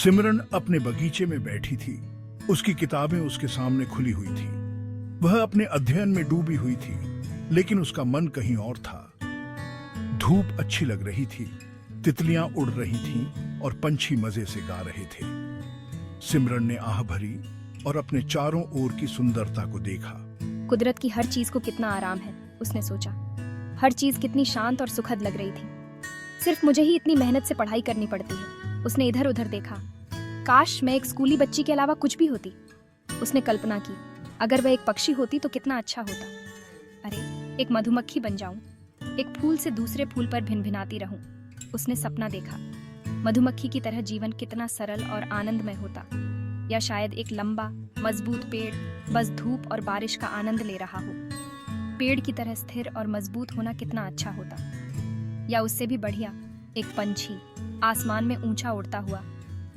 सिमरन अपने बगीचे में बैठी थी। उसकी किताबें उसके सामने खुली हुई थी। वह अपने अध्ययन में डूबी हुई थी, लेकिन उसका मन कहीं और था। धूप अच्छी लग रही थी, तितलियां उड़ रही थीं और पंछी मजे से गा रहे थे। सिमरन ने आह भरी और अपने चारों ओर की सुंदरता को देखा। कुदरत की हर चीज को कितना आराम है, उसने सोचा। हर चीज कितनी शांत और सुखद लग रही थी। सिर्फ मुझे ही इतनी मेहनत से पढ़ाई करनी पड़ती है। उसने इधर उधर देखा। काश मैं एक स्कूली बच्ची के अलावा कुछ भी होती। उसने कल्पना की, अगर वह एक पक्षी होती तो कितना अच्छा होता। अरे, एक मधुमक्खी बन जाऊं, एक फूल से दूसरे फूल पर भिनभिनाती रहूं। उसने सपना देखा, मधुमक्खी की तरह जीवन कितना सरल और आनंदमय होता। या शायद एक लंबा मजबूत पेड़ बस धूप और बारिश का आनंद ले रहा हो। पेड़ की तरह स्थिर और मजबूत होना कितना अच्छा होता। या उससे भी बढ़िया, एक पंछी आसमान में ऊंचा उड़ता हुआ,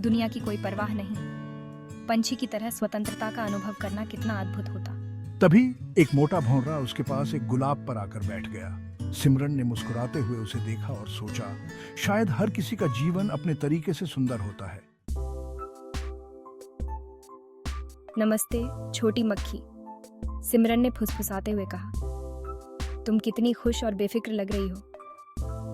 दुनिया की कोई परवाह नहीं। पंछी की तरह स्वतंत्रता का अनुभव करना कितना अद्भुत होता। तभी एक मोटा भौंरा उसके पास एक गुलाब पर आकर बैठ गया। सिमरन ने मुस्कुराते हुए उसे देखा और सोचा, शायद हर किसी का जीवन अपने तरीके से सुंदर होता है। नमस्ते छोटी मक्खी, सिमरन ने फुसफुसाते हुए कहा। तुम कितनी खुश और बेफिक्र लग रही हो।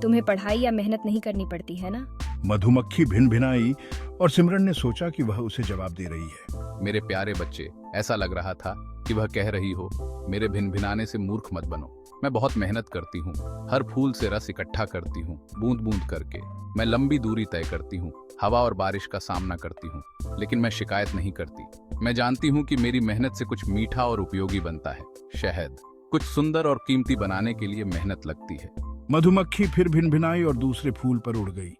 तुम्हें पढ़ाई या मेहनत नहीं करनी पड़ती है ना? मधुमक्खी भिनभिनाई और सिमरन ने सोचा कि वह उसे जवाब दे रही है। मेरे प्यारे बच्चे, ऐसा लग रहा था कि वह कह रही हो, मेरे भिनभिनाने से मूर्ख मत बनो। मैं बहुत मेहनत करती हूँ, हर फूल से रस इकट्ठा करती हूँ, बूंद बूंद करके। मैं लंबी दूरी तय करती हूँ, हवा और बारिश का सामना करती हूँ, लेकिन मैं शिकायत नहीं करती। मैं जानती हूँ कि मेरी मेहनत से कुछ मीठा और उपयोगी बनता है। शहद, कुछ सुंदर और कीमती बनाने के लिए मेहनत लगती है। मधुमक्खी फिर भिनभिनाई और दूसरे फूल पर उड़ गई।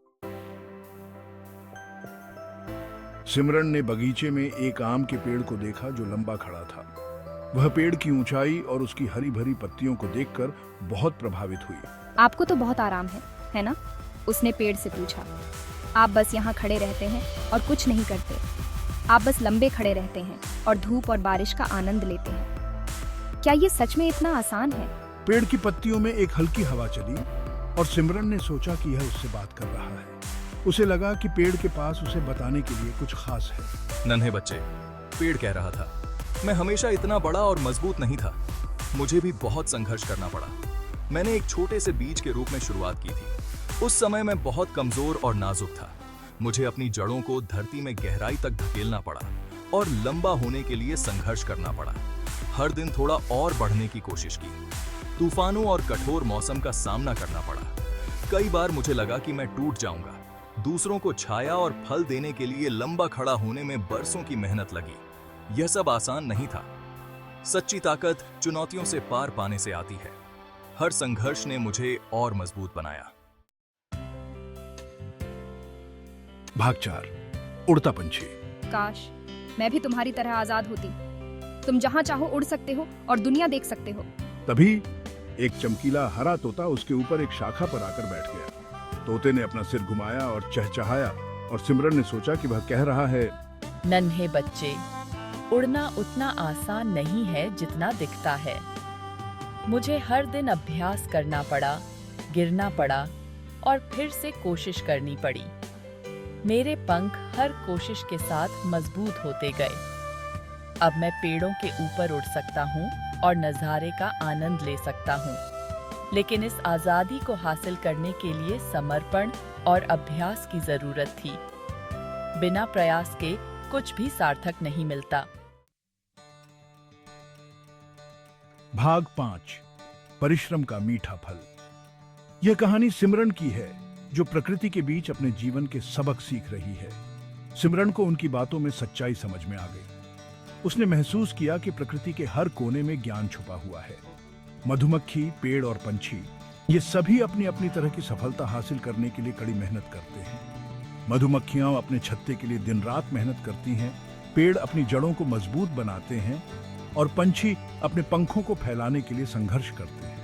सिमरन ने बगीचे में एक आम के पेड़ को देखा जो लंबा खड़ा था। वह पेड़ की ऊंचाई और उसकी हरी भरी पत्तियों को देखकर बहुत प्रभावित हुई। आपको तो बहुत आराम है ना? उसने पेड़ से पूछा। आप बस यहाँ खड़े रहते हैं और कुछ नहीं करते। आप बस लंबे खड़े रहते हैं और धूप और बारिश का आनंद लेते हैं। क्या ये सच में इतना आसान है? पेड़ की पत्तियों में एक हल्की हवा चली और सिमरन ने सोचा कि यह उससे बात कर रहा है। उसे लगा कि पेड़ के पास उसे बताने के लिए कुछ खास है। नन्हे बच्चे, पेड़ कह रहा था, मैं हमेशा इतना बड़ा और मजबूत नहीं था। मुझे भी बहुत संघर्ष करना पड़ा। मैंने एक छोटे से बीज के रूप में शुरुआत की थी। उस समय मैं बहुत कमजोर और नाजुक था। मुझे अपनी जड़ों को धरती में गहराई तक धकेलना पड़ा और लंबा होने के लिए संघर्ष करना पड़ा। हर दिन थोड़ा और बढ़ने की कोशिश की। तूफानों और कठोर मौसम का सामना करना पड़ा। कई बार मुझे लगा कि मैं टूट जाऊंगा। दूसरों को छाया और फल देने के लिए लंबा खड़ा होने में बरसों की मेहनत लगी। यह सब आसान नहीं था। सच्ची ताकत चुनौतियों से पार पाने से आती है। हर संघर्ष ने मुझे और मजबूत बनाया। भाग 4, उड़ता पंछी। काश मैं भी तुम्हारी तरह आजाद होती। तुम जहाँ चाहो उड़ सकते हो और दुनिया देख सकते हो। तभी एक चमकीला हरा तोता उसके ऊपर एक शाखा पर आकर बैठ गया। तोते ने अपना सिर घुमाया और चहचहाया और सिमरन ने सोचा कि वह कह रहा है, नन्हे बच्चे, उड़ना उतना आसान नहीं है जितना दिखता है। मुझे हर दिन अभ्यास करना पड़ा, गिरना पड़ा और फिर से कोशिश करनी पड़ी। मेरे पंख हर कोशिश के साथ मजबूत होते गए। अब मैं पेड़ों के ऊपर उड़ सकता हूँ और नज़ारे का आनंद ले सकता हूँ। लेकिन इस आज़ादी को हासिल करने के लिए समर्पण और अभ्यास की जरूरत थी। बिना प्रयास के कुछ भी सार्थक नहीं मिलता। भाग 5, परिश्रम का मीठा फल। यह कहानी सिमरन की है, जो प्रकृति के बीच अपने जीवन के सबक सीख रही है। सिमरन को उनकी बातों में सच्चाई समझ में आ गई। उसने महसूस किया कि प्रकृति के हर कोने में ज्ञान छुपा हुआ है। मधुमक्खी, पेड़ और पंछी, ये सभी अपनी अपनी तरह की सफलता हासिल करने के लिए कड़ी मेहनत करते हैं। मधुमक्खियां अपने छत्ते के लिए दिन रात मेहनत करती हैं, पेड़ अपनी जड़ों को मजबूत बनाते हैं और पंछी अपने पंखों को फैलाने के लिए संघर्ष करते हैं।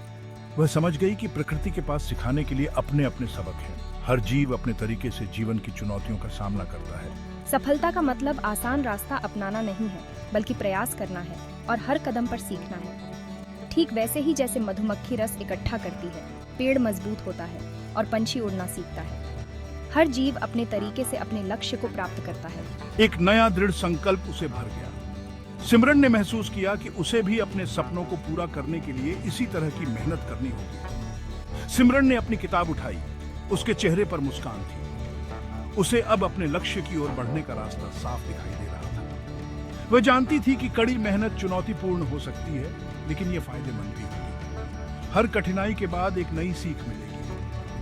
वह समझ गई कि प्रकृति के पास सिखाने के लिए अपने अपने सबक हैं। हर जीव अपने तरीके से जीवन की चुनौतियों का सामना करता है। सफलता का मतलब आसान रास्ता अपनाना नहीं है, बल्कि प्रयास करना है और हर कदम पर सीखना है। ठीक वैसे ही जैसे मधुमक्खी रस इकट्ठा करती है, पेड़ मजबूत होता है और पंछी उड़ना सीखता है। हर जीव अपने तरीके से अपने लक्ष्य को प्राप्त करता है। एक नया दृढ़ संकल्प उसे भर गया। सिमरन ने महसूस किया कि उसे भी अपने सपनों को पूरा करने के लिए इसी तरह की मेहनत करनी होगी। सिमरन ने अपनी किताब उठाई। उसके चेहरे पर मुस्कान थी। उसे अब अपने लक्ष्य की ओर बढ़ने का रास्ता साफ दिखाई दे रहा था। वह जानती थी कि कड़ी मेहनत चुनौतीपूर्ण हो सकती है, लेकिन यह फायदेमंद भी होगी। हर कठिनाई के बाद एक नई सीख मिलेगी।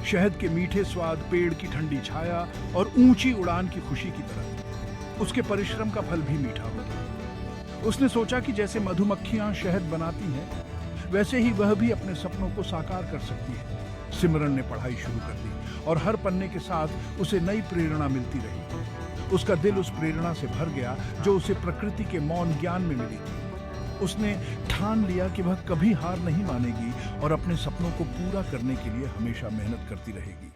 शहद के मीठे स्वाद, पेड़ की ठंडी छाया और ऊंची उड़ान की खुशी की तरह उसके परिश्रम का फल भी मीठा होगा। उसने सोचा कि जैसे मधुमक्खियां शहद बनाती हैं, वैसे ही वह भी अपने सपनों को साकार कर सकती है। सिमरन ने पढ़ाई शुरू कर दी और हर पन्ने के साथ उसे नई प्रेरणा मिलती रही। उसका दिल उस प्रेरणा से भर गया जो उसे प्रकृति के मौन ज्ञान में मिली थी। उसने ठान लिया कि वह कभी हार नहीं मानेगी और अपने सपनों को पूरा करने के लिए हमेशा मेहनत करती रहेगी।